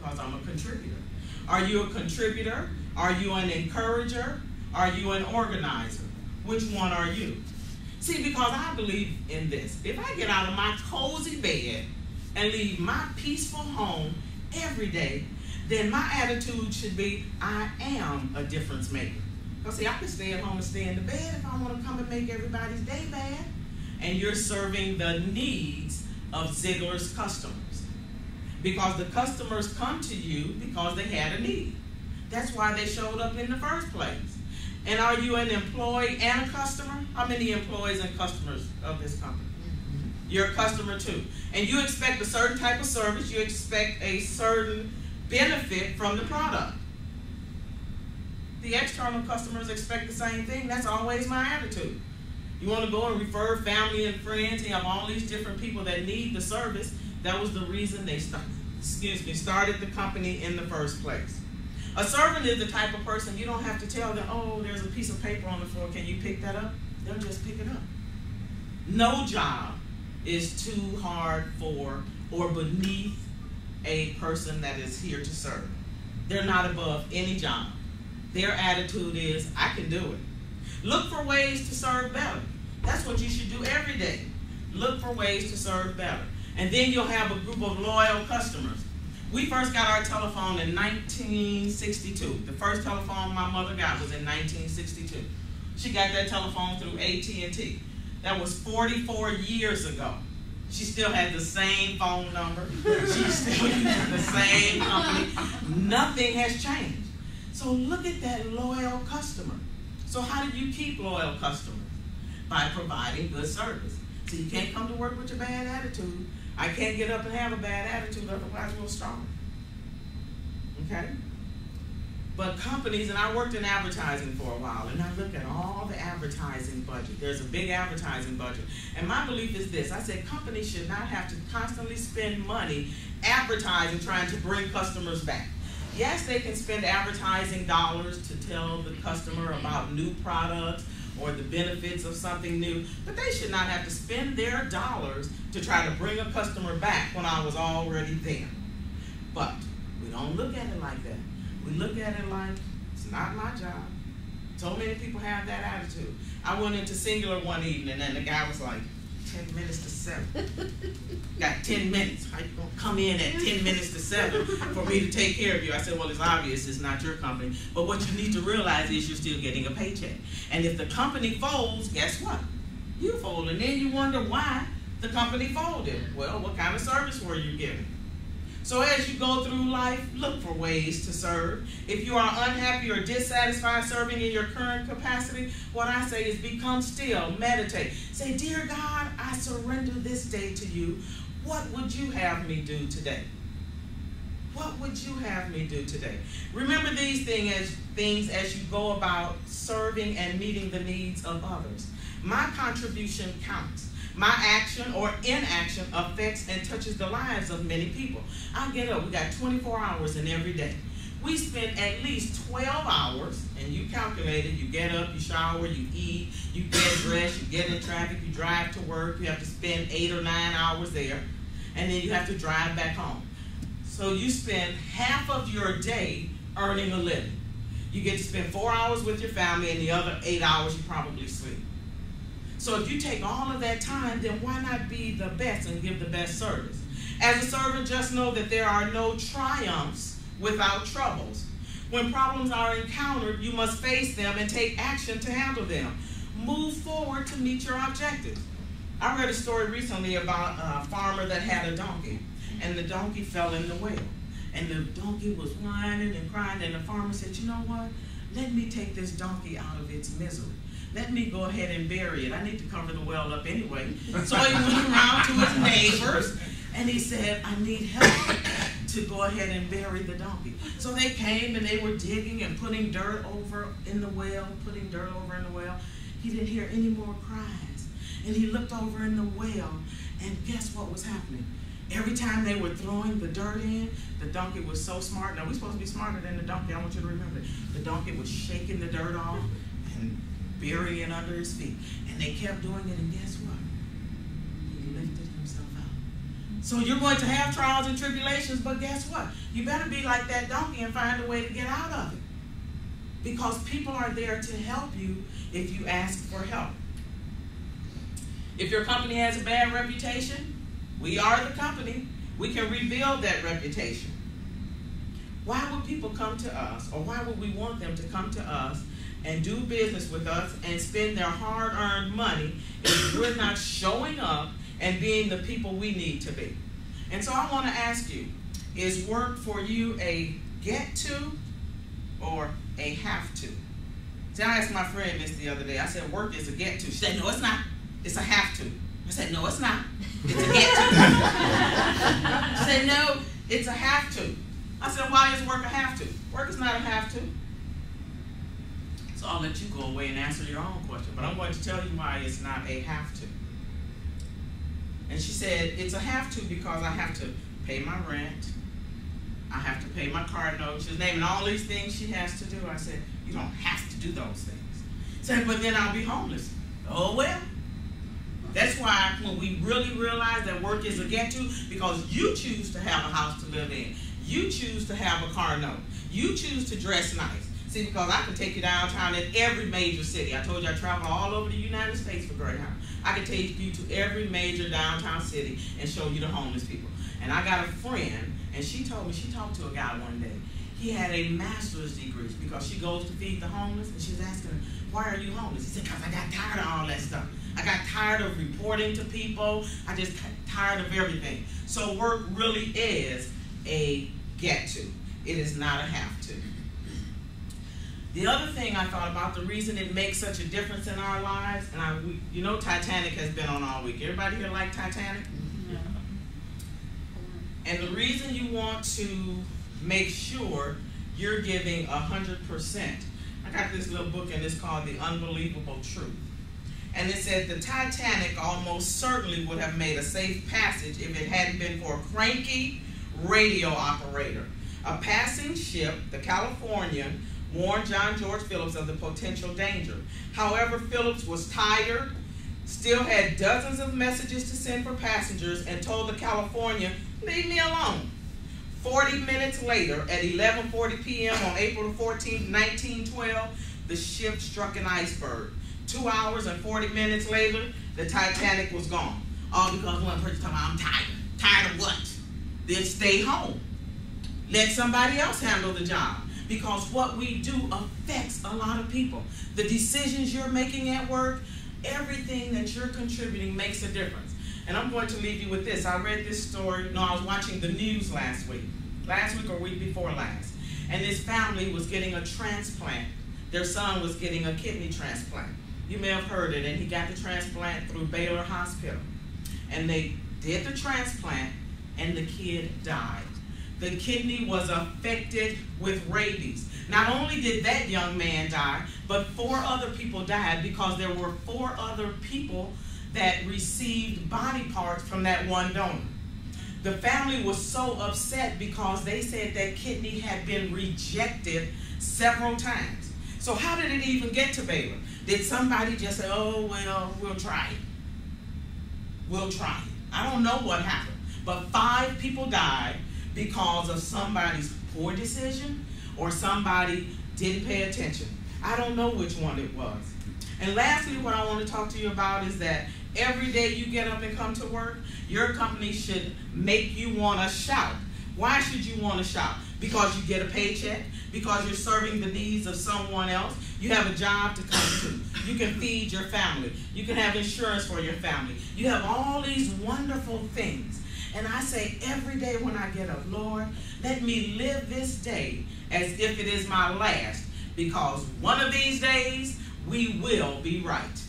because I'm a contributor. Are you a contributor? Are you an encourager? Are you an organizer? Which one are you? See, because I believe in this. If I get out of my cozy bed and leave my peaceful home every day, then my attitude should be, I am a difference maker. Because see, I can stay at home and stay in the bed if I want to come and make everybody's day bad. And you're serving the needs of Ziglar's customers. Because the customers come to you because they had a need. That's why they showed up in the first place. And are you an employee and a customer? How many employees and customers of this company? You're a customer too. And you expect a certain type of service. You expect a certain benefit from the product. The external customers expect the same thing. That's always my attitude. You want to go and refer family and friends. You have all these different people that need the service. That was the reason they started the company in the first place. A servant is the type of person you don't have to tell them, oh, there's a piece of paper on the floor. Can you pick that up? They'll just pick it up. No job is too hard for or beneath a person that is here to serve. They're not above any job. Their attitude is, I can do it. Look for ways to serve better. That's what you should do every day. Look for ways to serve better. And then you'll have a group of loyal customers. We first got our telephone in 1962. The first telephone my mother got was in 1962. She got that telephone through AT&T. That was 44 years ago. She still had the same phone number. She still used the same company. Nothing has changed. So look at that loyal customer. So how do you keep loyal customers? By providing good service. So you can't come to work with your bad attitude. I can't get up and have a bad attitude, otherwise we'll starve. Okay? But companies, and I worked in advertising for a while, and I look at all the advertising budget. There's a big advertising budget. And my belief is this. I said companies should not have to constantly spend money advertising, trying to bring customers back. Yes, they can spend advertising dollars to tell the customer about new products or the benefits of something new, but they should not have to spend their dollars to try to bring a customer back when I was already there. But we don't look at it like that. We look at it like, it's not my job. So many people have that attitude. I went into Ziglar one evening and the guy was like, 10 minutes to 7. Got 10 minutes. How you gonna come in at 10 minutes to 7 for me to take care of you? I said, well, it's obvious it's not your company. But what you need to realize is you're still getting a paycheck. And if the company folds, guess what? You fold. And then you wonder why the company folded. Well, what kind of service were you giving? So as you go through life, look for ways to serve. If you are unhappy or dissatisfied serving in your current capacity, what I say is become still, meditate. Say, dear God, I surrender this day to you. What would you have me do today? What would you have me do today? Remember these things as you go about serving and meeting the needs of others. My contribution counts. My action or inaction affects and touches the lives of many people. I get up, we got 24 hours in every day. We spend at least 12 hours, and you calculate it, you get up, you shower, you eat, you get dressed, you get in traffic, you drive to work, you have to spend 8 or 9 hours there, and then you have to drive back home. So you spend half of your day earning a living. You get to spend 4 hours with your family, and the other 8 hours you probably sleep. So if you take all of that time, then why not be the best and give the best service? As a servant, just know that there are no triumphs without troubles. When problems are encountered, you must face them and take action to handle them. Move forward to meet your objectives. I read a story recently about a farmer that had a donkey, and the donkey fell in the well. And the donkey was whining and crying, and the farmer said, you know what? Let me take this donkey out of its misery. Let me go ahead and bury it. I need to cover the well up anyway. So he went around to his neighbors and he said, I need help to go ahead and bury the donkey. So they came and they were digging and putting dirt over in the well, He didn't hear any more cries. And he looked over in the well, and guess what was happening? Every time they were throwing the dirt in, the donkey was so smart. Now, we're supposed to be smarter than the donkey. I want you to remember. The donkey was shaking the dirt off and burying it under his feet. And they kept doing it, and guess what? He lifted himself out. So you're going to have trials and tribulations, but guess what? You better be like that donkey and find a way to get out of it. Because people are there to help you if you ask for help. If your company has a bad reputation, we are the company. We can rebuild that reputation. Why would people come to us, or why would we want them to come to us and do business with us and spend their hard-earned money if we're not showing up and being the people we need to be? And so I want to ask you, is work for you a get to or a have to? See, I asked my friend this the other day. I said, work is a get to. She said, no, it's not. It's a have to. I said, no, it's not. It's a get to. She said, no, it's a have to. I said, why is work a have to? Work is not a have to. So I'll let you go away and answer your own question. But I'm going to tell you why it's not a have to. And she said, it's a have to because I have to pay my rent. I have to pay my car note. She was naming all these things she has to do. I said, you don't have to do those things. She said, but then I'll be homeless. Oh, well. That's why when we really realize that work is a get to, because you choose to have a house to live in. You choose to have a car note. You choose to dress nice. See, because I can take you downtown in every major city. I told you I travel all over the United States for Greyhound. I can take you to every major downtown city and show you the homeless people. And I got a friend, and she told me, she talked to a guy one day. He had a master's degree because she goes to feed the homeless, and she was asking him, why are you homeless? He said, because I got tired of all that stuff. I got tired of reporting to people. I just got tired of everything. So work really is a get to. It is not a have to. The other thing I thought about, the reason it makes such a difference in our lives, and you know Titanic has been on all week. Everybody here like Titanic? Yeah. And the reason you want to make sure you're giving 100%. I got this little book, and it's called The Unbelievable Truth. And it said the Titanic almost certainly would have made a safe passage if it hadn't been for a cranky radio operator. A passing ship, the Californian, warned John George Phillips of the potential danger. However, Phillips was tired, still had dozens of messages to send for passengers, and told the Californian, leave me alone. 40 minutes later, at 11:40 p.m. on April 14, 1912, the ship struck an iceberg. 2 hours and 40 minutes later, the Titanic was gone. All because one person told me, I'm tired. Tired of what? Then stay home. Let somebody else handle the job. Because what we do affects a lot of people. The decisions you're making at work, everything that you're contributing makes a difference. And I'm going to leave you with this. I read this story. No, I was watching the news last week or week before last. And this family was getting a transplant. Their son was getting a kidney transplant. You may have heard it, and he got the transplant through Baylor Hospital. And they did the transplant, and the kid died. The kidney was affected with rabies. Not only did that young man die, but 4 other people died because there were 4 other people that received body parts from that one donor. The family was so upset because they said that kidney had been rejected several times. So how did it even get to Baylor? Did somebody just say, oh, well, we'll try it? We'll try it. I don't know what happened, but 5 people died because of somebody's poor decision or somebody didn't pay attention. I don't know which one it was. And lastly, what I want to talk to you about is that every day you get up and come to work, your company should make you want to shout. Why should you want to shout? Because you get a paycheck, because you're serving the needs of someone else. You have a job to come to. You can feed your family. You can have insurance for your family. You have all these wonderful things. And I say every day when I get up, Lord, let me live this day as if it is my last, because one of these days we will be right.